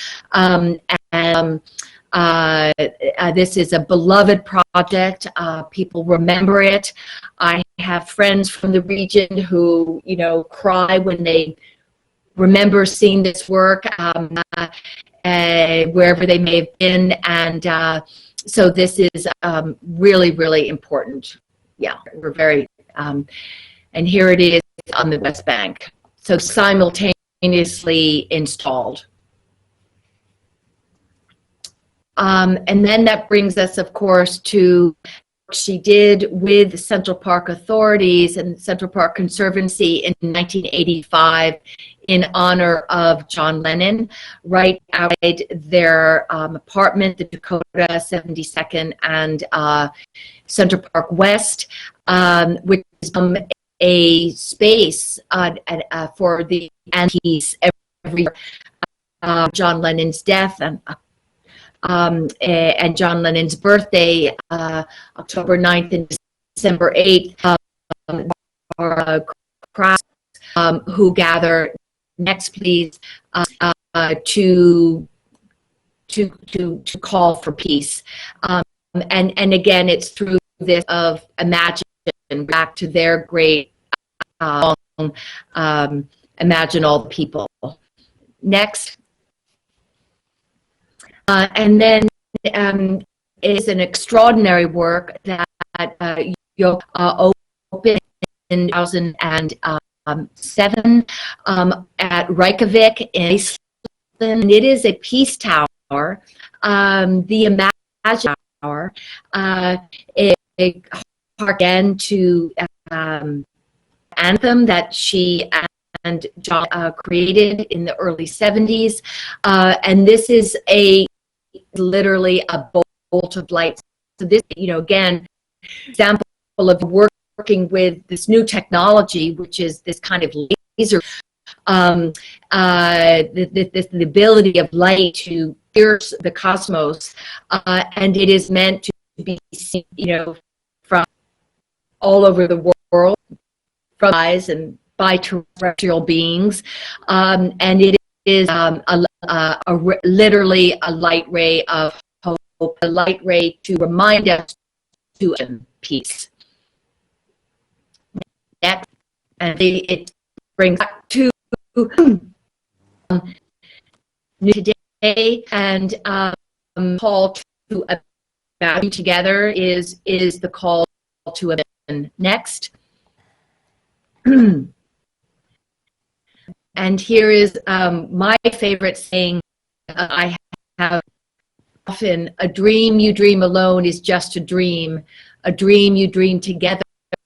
This is a beloved project. People remember it. I have friends from the region who, you know, cry when they remember seeing this work, wherever they may have been. And so this is really, really important. Yeah, we're very, and here it is on the West Bank. So simultaneously installed. And then that brings us, of course, to what she did with Central Park authorities and Central Park Conservancy in 1985 in honor of John Lennon, right outside their apartment, the Dakota 72nd and Central Park West, which is a space for the antiques every year. John Lennon's death and John Lennon's birthday, October 9th and December 8th, our crowds who gather. Next, please, to call for peace. And again, it's through this of imagine back to their great imagine all the people. Next. And then is an extraordinary work that Yoko opened in 2007 at Reykjavik in Iceland. And it is a peace tower, the Imagine Tower. It again to anthem that she and John created in the early 70s. And this is literally a bolt of light. So this, again, example of working with this new technology, which is this kind of laser, the ability of light to pierce the cosmos, and it is meant to be seen, from all over the world, from eyes and by terrestrial beings, and it is literally a light ray of hope, a light ray to remind us to peace. Next, and it brings back to today, and call to about together is the call to action. Next. And here is my favorite saying I have often: a dream you dream alone is just a dream you dream together,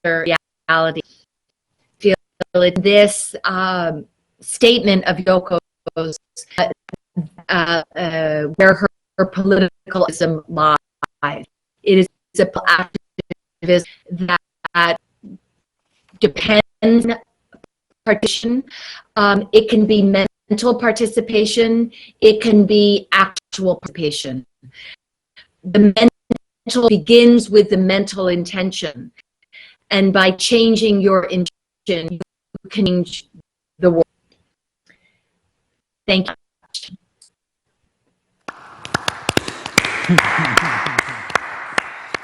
reality. Feel this statement of Yoko's, where her politicalism lies. It is an activist that depends on participation. It can be mental participation. It can be actual participation. The mental begins with the mental intention. And by changing your intention, you can change the world. Thank you.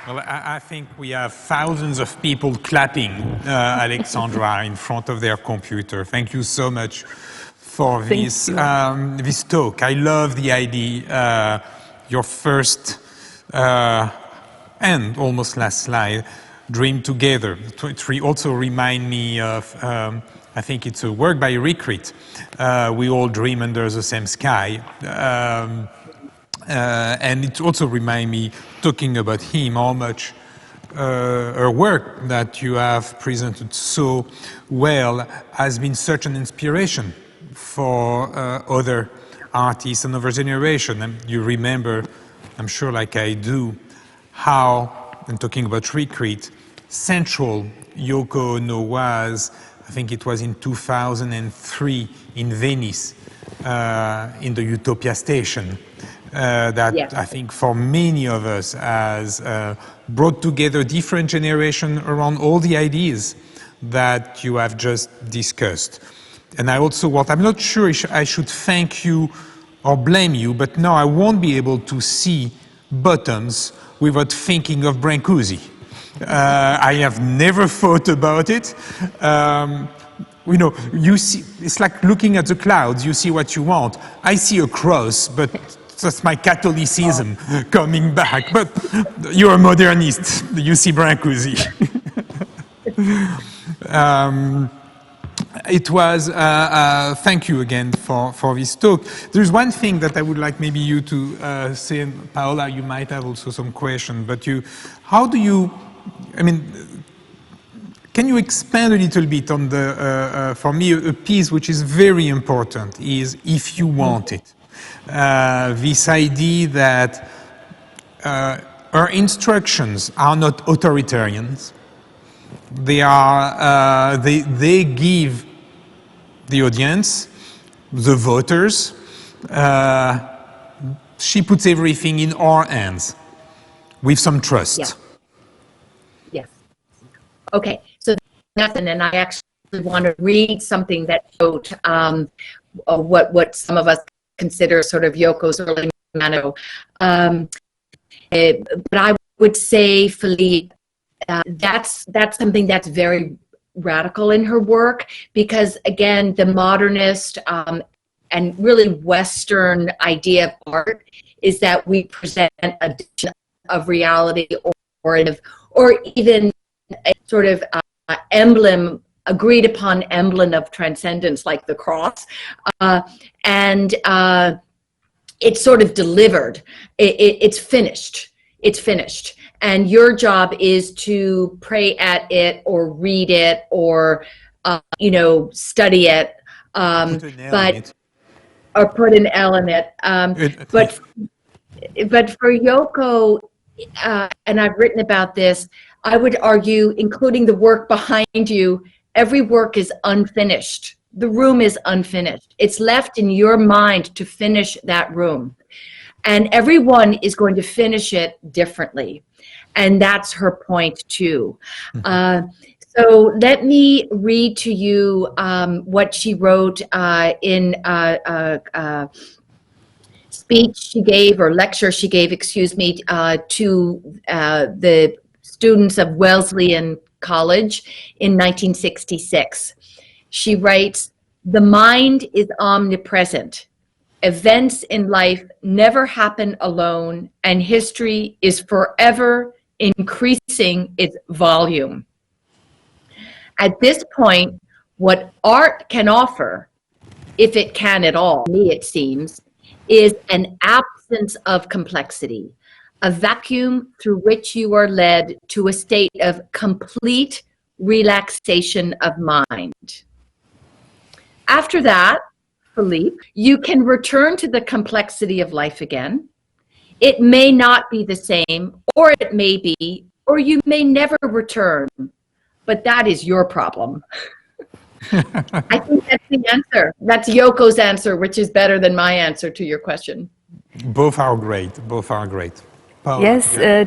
Well, I think we have thousands of people clapping, Alexandra, in front of their computer. Thank you so much for this talk. I love the idea, your first and almost last slide, dream together. It also reminds me of, I think it's a work by Rikrit, we all dream under the same sky. And it also reminds me, talking about him, how much her work that you have presented so well has been such an inspiration for other artists and other generation. And you remember, I'm sure like I do, how, and talking about Rikrit, central Yoko Ono was, I think it was in 2003 in Venice, in the Utopia station. That yes. I think for many of us has brought together different generations around all the ideas that you have just discussed. And I also want, I'm not sure I should thank you or blame you, but now I won't be able to see buttons without thinking of Brancusi. I have never thought about it. You see, it's like looking at the clouds, you see what you want. I see a cross, but that's my Catholicism coming back. But you're a modernist, you see Brancusi. It was, thank you again for this talk. There's one thing that I would like maybe you to say, and Paola, you might have also some question, but how do you, can you expand a little bit on the, for me, a piece which is very important is if you want it. This idea that our instructions are not authoritarians. They are, they give the audience, the voters, she puts everything in our hands with some trust. Yeah. Yes. Okay, so that's, and I actually want to read something that wrote what some of us consider sort of Yoko's early mano. But I would say, Philippe, that's something that's very radical in her work, because again, the modernist and really Western idea of art is that we present a dimension of reality or even a sort of emblem, agreed upon emblem of transcendence, like the cross, and it's sort of delivered. It's finished. It's finished. And your job is to pray at it or read it or, study it. Or put an L in it. But for Yoko, and I've written about this, I would argue, including the work behind you, every work is unfinished. The room is unfinished. It's left in your mind to finish that room. And everyone is going to finish it differently. And that's her point too. So let me read to you what she wrote in a speech she gave, or lecture she gave, excuse me, to the students of Wesleyan College in 1966. She writes, "The mind is omnipresent. Events in life never happen alone, and history is forever increasing its volume. At this point, what art can offer, if it can at all, to me it seems, is an absence of complexity, a vacuum through which you are led to a state of complete relaxation of mind. After that, Philippe, you can return to the complexity of life again. It may not be the same, or it may be, or you may never return. But that is your problem." I think that's the answer. That's Yoko's answer, which is better than my answer to your question. Both are great. Both are great. Paula, Yes,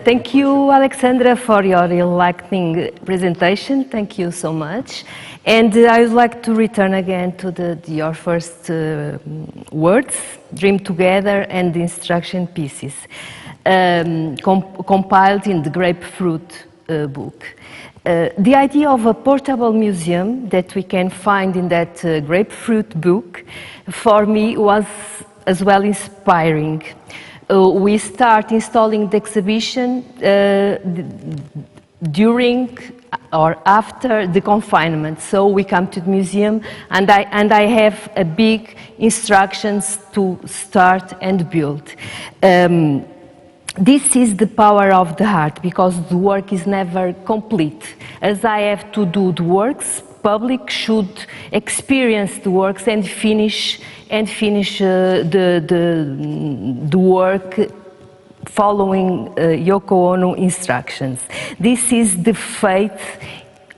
thank you, Alexandra, for your enlightening presentation. Thank you so much. And I would like to return again to your first words, Dream Together and the instruction pieces, compiled in the Grapefruit book. The idea of a portable museum that we can find in that Grapefruit book, for me, was as well inspiring. We start installing the exhibition during or after the confinement. So we come to the museum and I have a big instructions to start and build. This is the power of the art, because the work is never complete. As I have to do the works, public should experience the works and finish the work following Yoko Ono instructions. This is the faith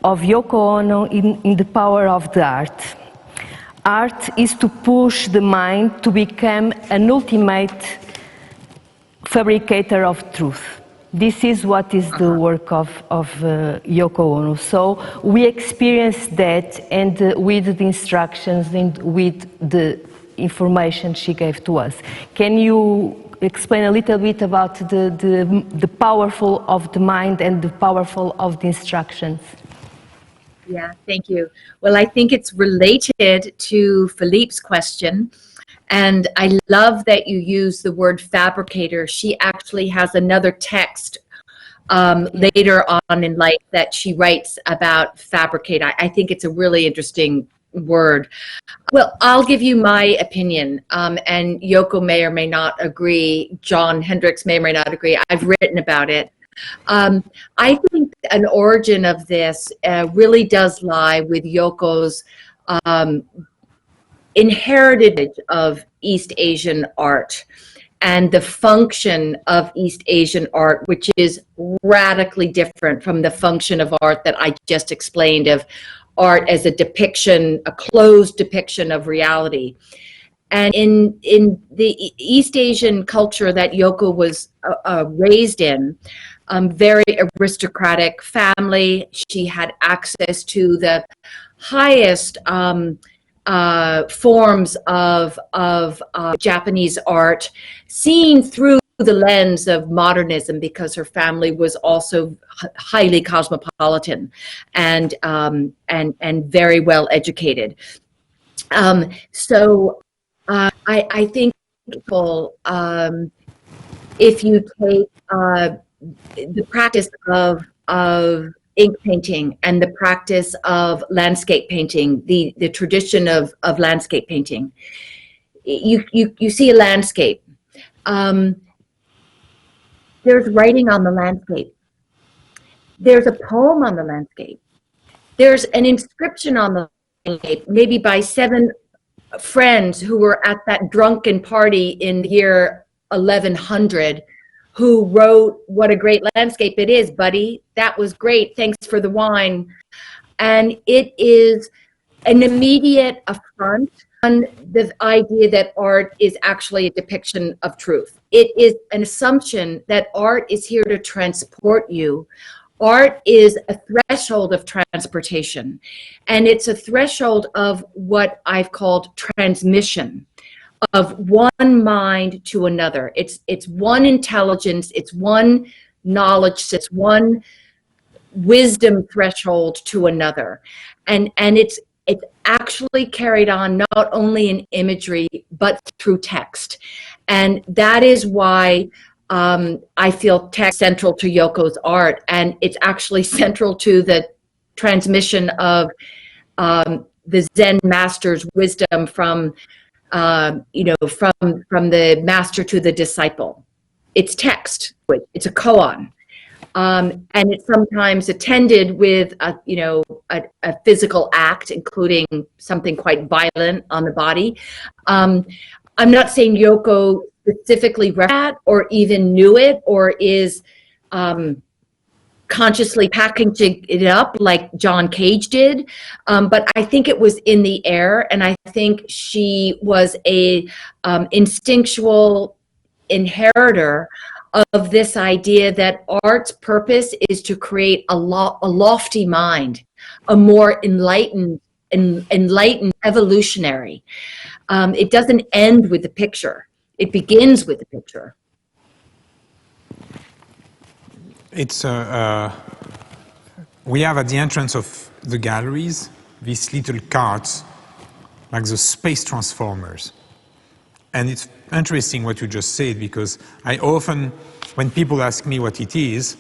of Yoko Ono in the power of the art. Art is to push the mind to become an ultimate fabricator of truth. This is what is the work of Yoko Ono. So we experience that, and with the instructions and with the information she gave to us. Can you explain a little bit about the powerful of the mind and the powerful of the instructions? Yeah, thank you. Well, I think it's related to Philippe's question. And I love that you use the word fabricator. She actually has another text later on in life that she writes about fabricate. I think it's a really interesting word. Well, I'll give you my opinion, and Yoko may or may not agree. John Hendricks may or may not agree. I've written about it. I think an origin of this really does lie with Yoko's inherited of East Asian art and the function of East Asian art, which is radically different from the function of art that I just explained, of art as a depiction, a closed depiction of reality. And in the East Asian culture that Yoko was raised in, very aristocratic family. She had access to the highest forms of Japanese art, seen through the lens of modernism, because her family was also highly cosmopolitan and very well educated. So I think people, if you take the practice of ink painting and the practice of landscape painting, the tradition of landscape painting, you see a landscape. There's writing on the landscape. There's a poem on the landscape. There's an inscription on the landscape, maybe by 7 friends who were at that drunken party in the year 1100, who wrote, "What a great landscape it is, buddy. That was great. Thanks for the wine." And it is an immediate affront on the idea that art is actually a depiction of truth. It is an assumption that art is here to transport you. Art is a threshold of transportation, and it's a threshold of what I've called transmission, of one mind to another. It's one intelligence, it's one knowledge, it's one wisdom threshold to another. And it's actually carried on not only in imagery, but through text. And that is why I feel text central to Yoko's art, and it's actually central to the transmission of the Zen master's wisdom from from the master to the disciple. It's text. It's a koan, and it's sometimes attended with a physical act, including something quite violent on the body. I'm not saying Yoko specifically read that or even knew it or is consciously packaging it up like John Cage did, but I think it was in the air, and I think she was a instinctual inheritor of this idea that art's purpose is to create a lofty mind, a more enlightened evolutionary. It doesn't end with the picture. It begins with the picture. It's we have at the entrance of the galleries these little carts, like the space transformers. And it's interesting what you just said, because I often, when people ask me what it is,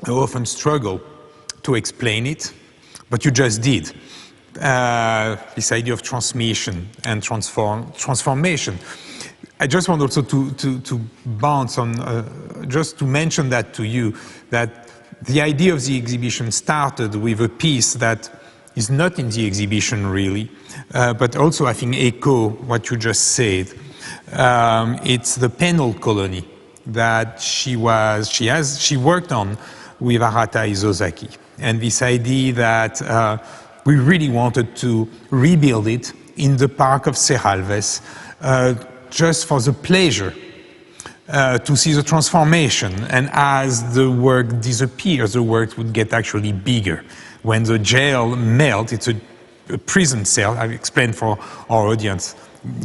I often struggle to explain it, but you just did. This idea of transmission and transformation. I just want also to bounce on, just to mention that to you, that the idea of the exhibition started with a piece that is not in the exhibition really, but also I think echo what you just said. It's the penal colony that she worked on with Arata Isozaki. And this idea that we really wanted to rebuild it in the park of Serralves, just for the pleasure to see the transformation. And as the work disappears, the work would get actually bigger. When the jail melts, it's a prison cell. I've explained for our audience,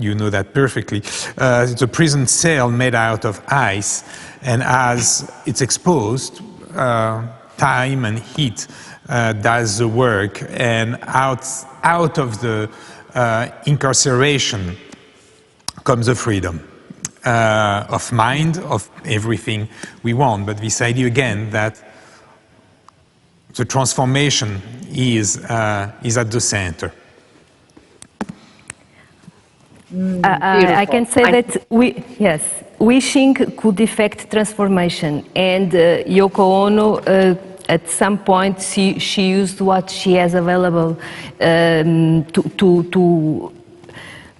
you know that perfectly. It's a prison cell made out of ice, and as it's exposed, time and heat does the work, and out of the incarceration comes the freedom of mind, of everything we want. But this idea again that the transformation is at the center. I can say that wishing could effect transformation, and Yoko Ono at some point she used what she has available to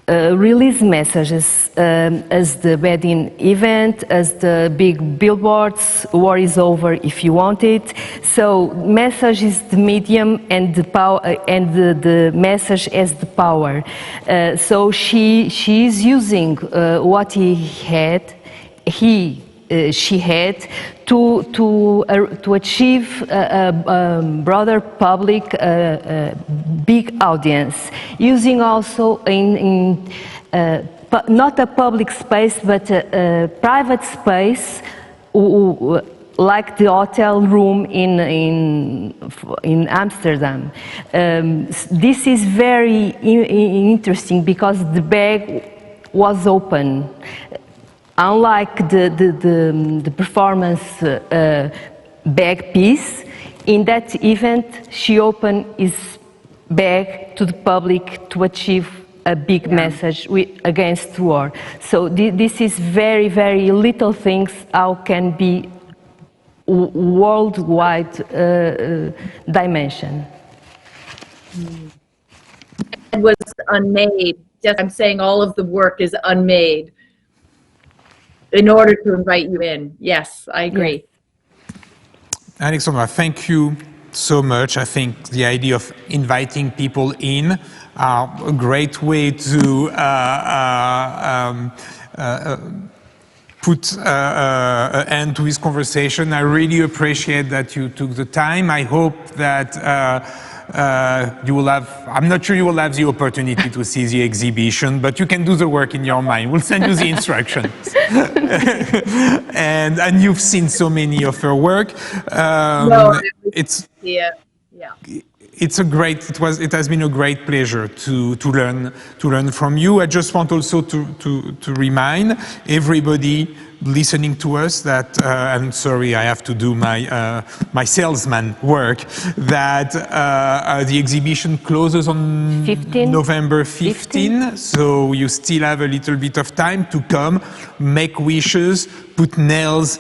release messages as the wedding event, as the big billboards, war is over if you want it. So message is the medium and the power, and the message as the power. So she is using what he she had to achieve a broader public, big audience, using also not a public space but a private space, like the hotel room in Amsterdam. This is very interesting because the bag was open. Unlike the performance bag piece, in that event she opened his bag to the public to achieve a big message against war. So this is very, very little things how can be worldwide dimension. It was unmade. Just, I'm saying all of the work is unmade in order to invite you in. Yes, I agree. Alexandra, thank you so much. I think the idea of inviting people in are a great way to put an end to this conversation. I really appreciate that you took the time. I hope that you will have, I'm not sure you will have the opportunity to see the exhibition, but you can do the work in your mind. We'll send you the instructions. and you've seen so many of her work. It has been a great pleasure to learn from you. I just want also to remind everybody listening to us that, I'm sorry, I have to do my salesman work, that the exhibition closes on November 15, so you still have a little bit of time to come, make wishes, put nails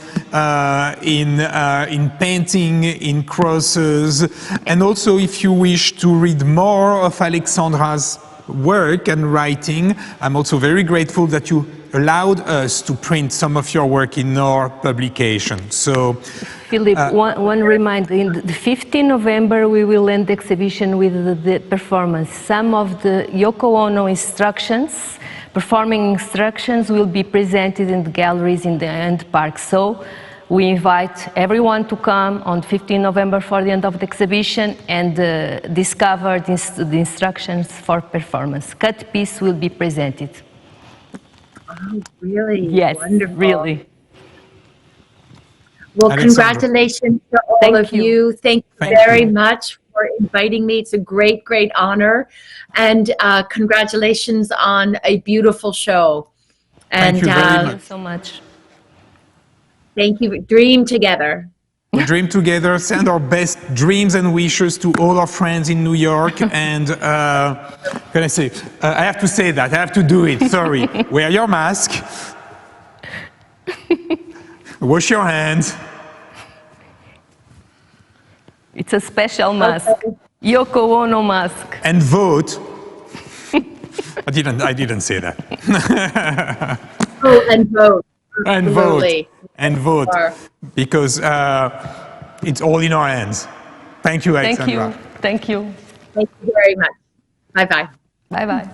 in painting, in crosses, and also if you wish to read more of Alexandra's work and writing, I'm also very grateful that you allowed us to print some of your work in our publication. So, Philip, one reminder, in the 15th November we will end the exhibition with the performance. Some of the Yoko Ono instructions, performing instructions, will be presented in the galleries in the End Park. So we invite everyone to come on 15 November for the end of the exhibition and discover the instructions for performance. Cut piece will be presented. Oh, really? Yes, wonderful. Really. Well, Alexandra, congratulations to all of you. Thank you very much for inviting me. It's a great, great honor. And congratulations on a beautiful show. And thank you very much. Thank you so much. Thank you. Dream together. We dream together, send our best dreams and wishes to all our friends in New York. And can I say, I have to say that, I have to do it, sorry. Wear your mask. Wash your hands. It's a special mask. Yoko Ono mask. And vote. I didn't say that. Oh, and vote. And Absolutely. vote. And vote. Because it's all in our hands. Thank you, Alexandra. Thank you. Thank you. Thank you very much. Bye-bye. Bye-bye.